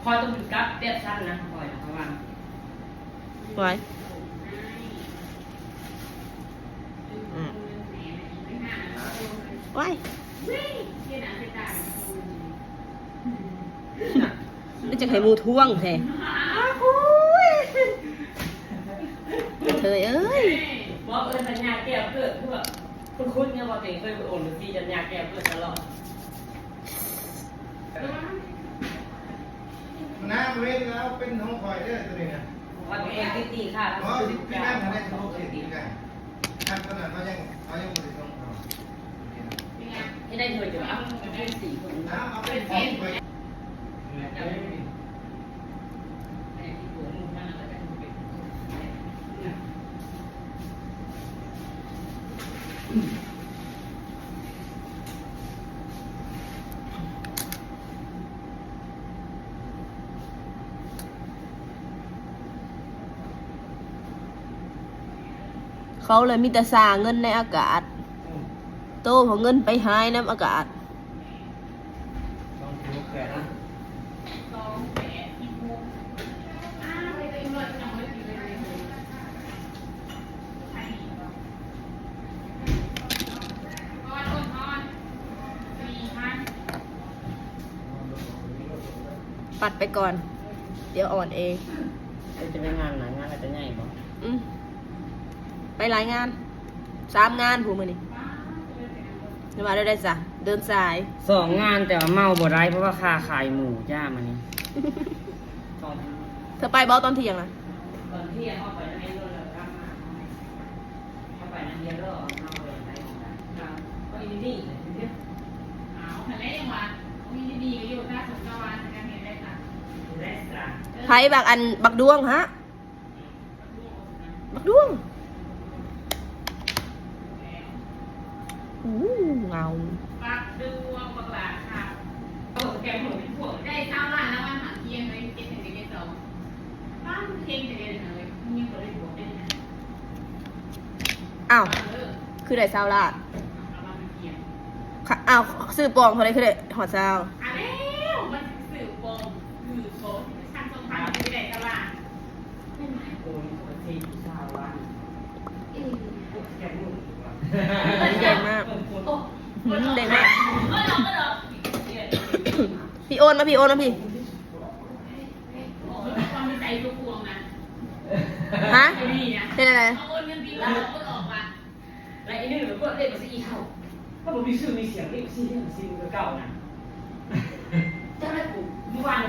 คอยต้องเป็นกั๊บเตี้ยสั้นนะคอยระวังไว้ไว้นี่จะให้มูท่วงแท้เธอเอ้ยบอกสัญญาแก้วเกิดคือแบบคุ้นๆเนี่ยว่าตัวเองเคยไปโอนหรือซีสัญญาแก้วเกิดตลอดน้ำเว้นแล้วเป็นห้องคอยได้ตัวนี้นะว่าตัวเองตีค่ะอ๋อที่พี่น้ำทำได้ทุกสิ่งกันทำขนาดเขายังบริสุทธิ์เขาที่ได้เธอจะเอาเป็นสี่คนน้ำเอาไปฟ้องไปเขาเลยมีแต่สร้างเงินในอากาศโตพอเงินไปหายน้ำอากาศปัดไปก่อน เดี๋ยวอ่อนเองจะไปงานไหนงานอะไรจะใหญ่บ่ไปหลายงาน3 งานผูมือนี่จะมาได้จ้ะเดินสาย2 งานแต่ว่าเมาบ่ได้เพราะว่าค่าขายหมูจ้ามันนี่เธอไปบอสตอนเที่ยงนะตอนเที่ยงเข้าไปนั่นเองเรารับมาเข้าไปนั่นเองเราเอาไปไหนก็อินดี้เนี่ยเอาอะไรอย่างวะมีดีก็อยู่ถ้าสมกวานการเห็นได้ค่ะได้จ้ะไผ่บักดวงฮะบักดวงเงาปักดูปักหลาค่ะแกหมดพวกได้เช้าล้านแล้ววันหาเที่ยงเลยเจ็ดถึงเจ็ดสองบ้านเที่ยงถึงเจ็ดเลยมีคนเลยบวกได้นะอ้าวคือได้20 ล้านอ้าวซื้อปองเขาได้คือได้หอดแล้วมันสื่อปองคือโป๊ชั้นสองพันไม่ได้ตลาดโอ้ยประเทศที่ชาวบ้านแกมุ่งใหญ่มากใหญ่มากพี่โอนมาพี่ความใจทุกพวงนะฮะเป็นอะไรเอาโอนเงินปีละเอาออกมาและอีนี่มันก็เรียกว่าอีเท่าถ้าผมมีชื่อมีเสียงเรียกซีเรียกซีมันก็เก่านะถ้าไม่กูเมื่อวาน